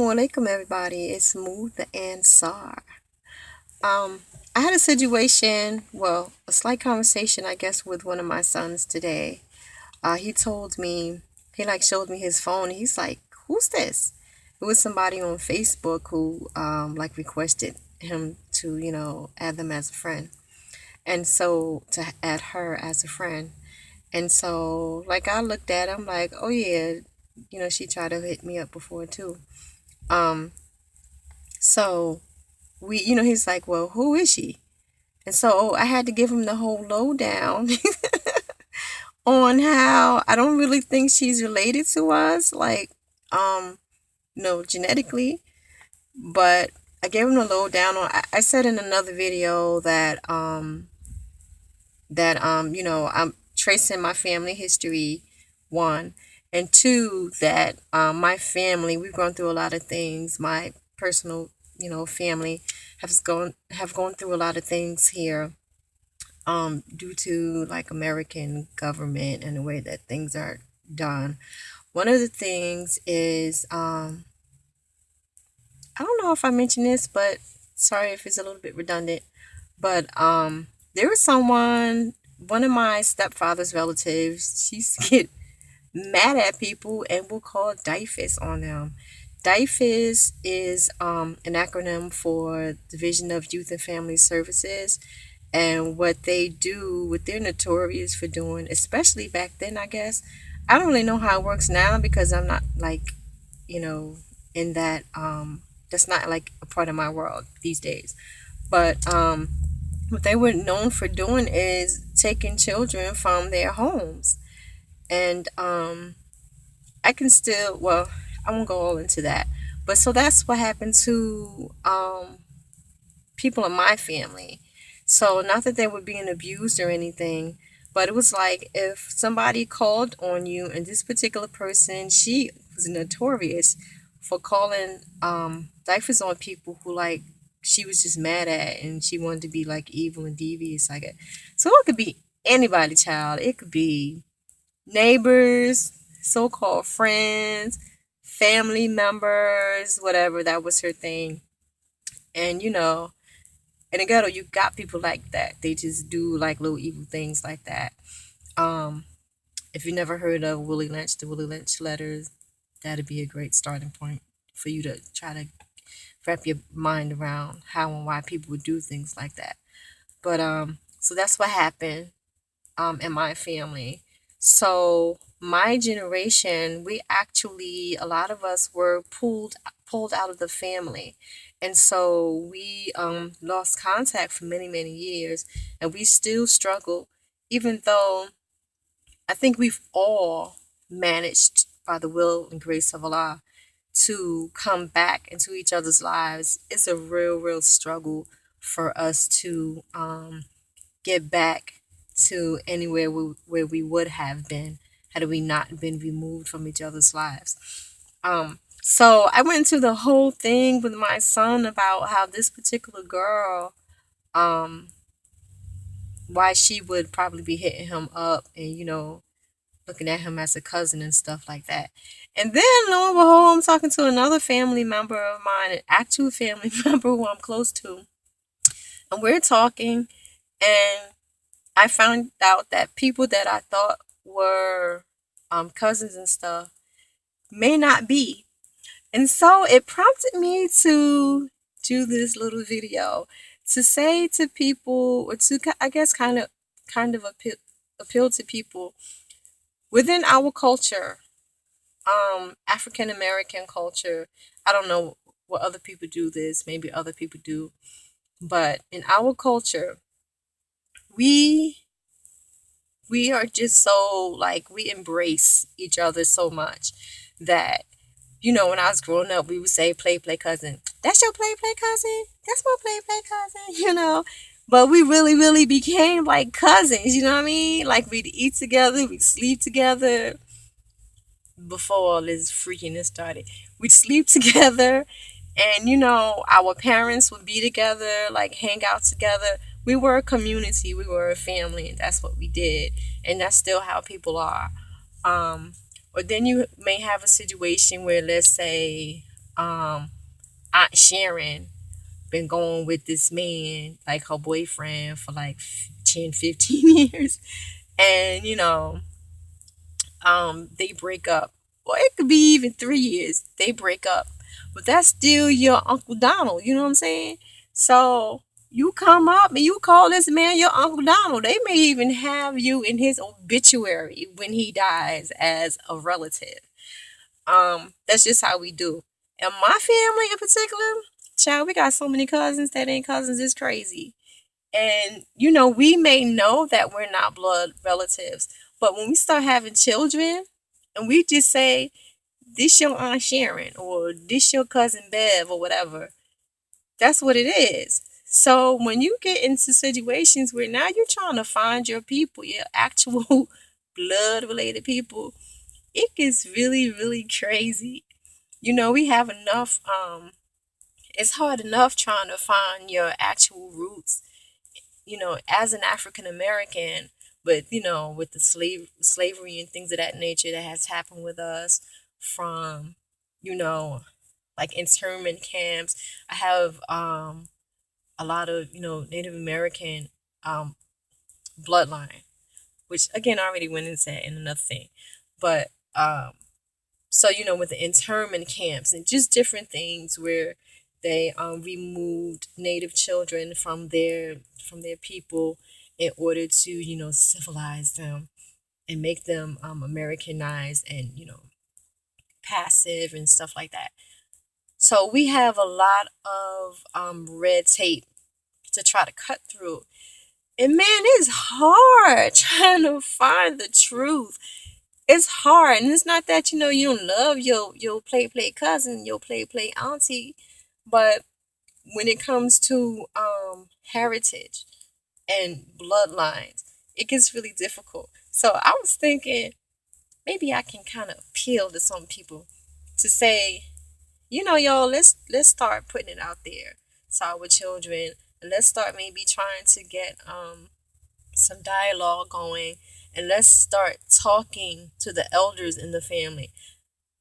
Alaikum everybody, it's Smooth the Ansar. Um, I had a situation, well, a slight conversation, I guess, with one of my sons today. He told me, he like showed me his phone. He's like, "Who's this?" It was somebody on Facebook who like requested him to, add them as a friend, and so to add her as a friend. And so, like, I looked at him like, "Oh yeah, she tried to hit me up before too." Um, so he's like, "Well, who is she?" And so I had to give him the whole lowdown on how I don't really think she's related to us, like, genetically. But I gave him the lowdown on. I said in another video that I'm tracing my family history, one, and two, that my family, we've gone through a lot of things. My personal, family have gone through a lot of things here, due to like American government and the way that things are done. One of the things is, I don't know if I mentioned this, but sorry if it's a little bit redundant, but there was one of my stepfather's relatives, she used to get mad at people and will call DIFUS on them. DIFUS is an acronym for Division of Youth and Family Services. And what they do, what they're notorious for doing, especially back then, I guess. I don't really know how it works now because I'm not like, you know, in that, that's not like a part of my world these days. But what they were known for doing is taking children from their homes. And I can still, well, I won't go all into that. But so that's what happened to people in my family. So, not that they were being abused or anything, but it was like if somebody called on you, and this particular person, she was notorious for calling diapers on people who, like, she was just mad at, and she wanted to be like evil and devious like it. So it could be anybody, child. It could be neighbors, so-called friends, family members, whatever. That was her thing. And in the ghetto, you got people like that. They just do like little evil things like that. Um, if you never heard of Willie Lynch, the Willie Lynch letters, that'd be a great starting point for you to try to wrap your mind around how and why people would do things like that. But so that's what happened in my family. So my generation, we actually, a lot of us were pulled out of the family, and so we lost contact for many years, and we still struggle, even though I think we've all managed by the will and grace of Allah to come back into each other's lives. It's a real struggle for us to get back to anywhere where we would have been had we not been removed from each other's lives. So I went into the whole thing with my son about how this particular girl, um, why she would probably be hitting him up and, looking at him as a cousin and stuff like that. And then lo and behold, I'm talking to another family member of mine, an actual family member who I'm close to. And we're talking, and I found out that people that I thought were cousins and stuff may not be. And so it prompted me to do this little video to say to people, or to, I guess, kind of appeal to people within our culture, African American culture. I don't know what other people do this, maybe other people do, but in our culture, we we are just so, like, we embrace each other so much that, when I was growing up, we would say play cousin. That's your play cousin. That's my play cousin. But we really became like cousins. You know what I mean? Like, we'd eat together, we'd sleep together. Before all this freakiness started, we'd sleep together, and our parents would be together, like hang out together. We were a community, we were a family, and that's what we did, and that's still how people are. Or then you may have a situation where, let's say, um Aunt Sharon been going with this man, like her boyfriend, for like 10, 15 years. And, they break up. Or it could be even 3 years. They break up. But that's still your Uncle Donald. You know what I'm saying? So you come up and you call this man your Uncle Donald. They may even have you in his obituary when he dies as a relative. That's just how we do. And my family in particular, child, we got so many cousins that ain't cousins. It's crazy. And, we may know that we're not blood relatives, but when we start having children and we just say, this your Aunt Sharon or this your cousin Bev or whatever, that's what it is. So when you get into situations where now you're trying to find your people, your actual blood related people, it gets really, really crazy. We have enough, it's hard enough trying to find your actual roots, as an African American, but with the slavery and things of that nature that has happened with us from, you know, like internment camps. I have a lot of, Native American um bloodline, which again I already went into that in another thing. But so with the internment camps and just different things where they removed native children from their people in order to civilize them and make them Americanized and passive and stuff like that. So we have a lot of red tape to try to cut through. And man, it's hard trying to find the truth. It's hard, and it's not that you don't love your play cousin, your play auntie, but when it comes to heritage and bloodlines, it gets really difficult. So I was thinking maybe I can kind of appeal to some people to say, y'all, let's start putting it out there to our children, and let's start maybe trying to get some dialogue going, and let's start talking to the elders in the family.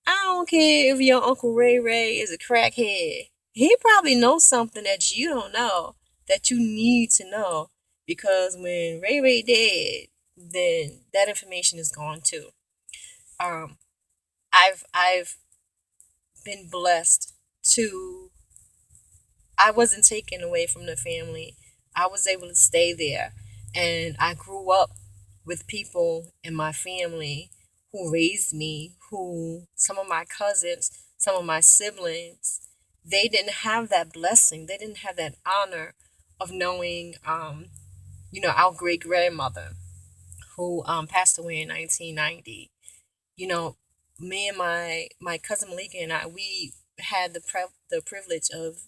I don't care if your Uncle Ray Ray is a crackhead. He probably knows something that you don't know, that you need to know. Because when Ray Ray dead, then that information is gone too. Um, I've been blessed to I wasn't taken away from the family. I was able to stay there. And I grew up with people in my family who raised me, who some of my cousins, some of my siblings, they didn't have that blessing. They didn't have that honor of knowing, our great grandmother who passed away in 1990. You know, me and my cousin Malika and I, we had the privilege of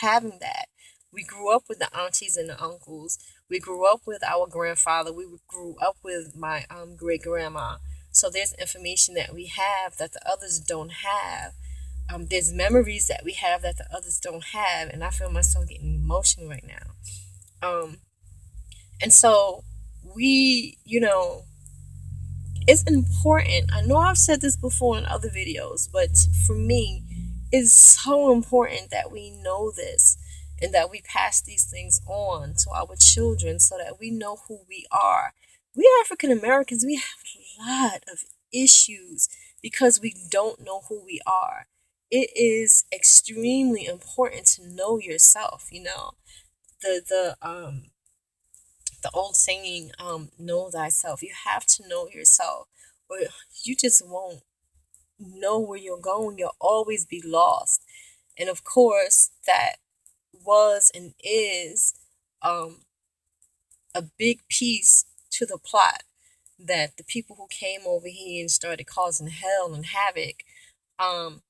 having that. We grew up with the aunties and the uncles. We grew up with our grandfather. We grew up with my great grandma. So there's information that we have that the others don't have. There's memories that we have that the others don't have, and I feel myself getting emotional right now. Um, and so we, it's important. I know I've said this before in other videos, but for me, it's so important that we know this and that we pass these things on to our children so that we know who we are. We African Americans, we have a lot of issues because we don't know who we are. It is extremely important to know yourself, the old saying, know thyself. You have to know yourself, or you just won't know where you're going. You'll always be lost. And of course, that was and is um, a big piece to the plot that the people who came over here and started causing hell and havoc, um,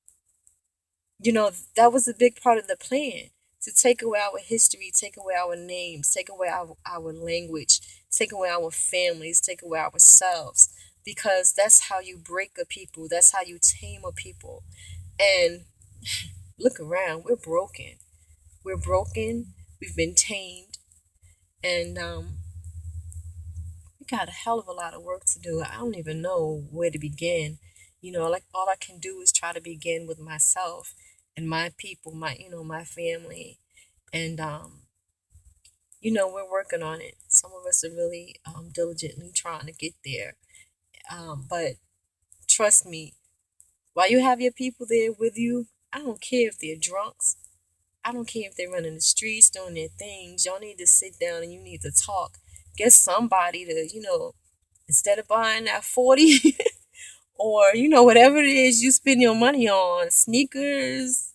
that was a big part of the plan to take away our history, take away our names, take away our language, take away our families, take away ourselves. Because that's how you break a people, that's how you tame a people. And look around, we're broken. We're broken, we've been tamed, and we got a hell of a lot of work to do. I don't even know where to begin. Like all I can do is try to begin with myself and my people, my family. And we're working on it. Some of us are really diligently trying to get there. But trust me, while you have your people there with you, I don't care if they're drunks. I don't care if they're running the streets doing their things. Y'all need to sit down and you need to talk. Get somebody to, instead of buying that 40 or, whatever it is you spend your money on, sneakers,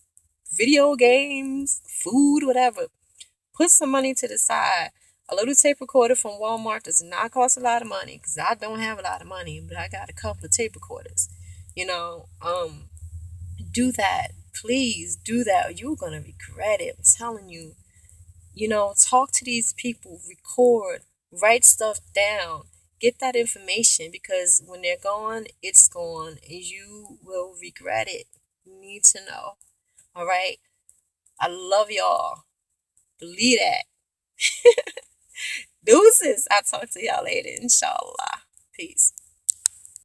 video games, food, whatever. Put some money to the side. A little tape recorder from Walmart does not cost a lot of money because I don't have a lot of money, but I got a couple of tape recorders. You know, do that. Please do that. You're gonna regret it. I'm telling you. Talk to these people, record, write stuff down, get that information because when they're gone, it's gone, and you will regret it. You need to know. All right. I love y'all. Believe that. Deuces. I'll talk to y'all later, inshallah. Peace.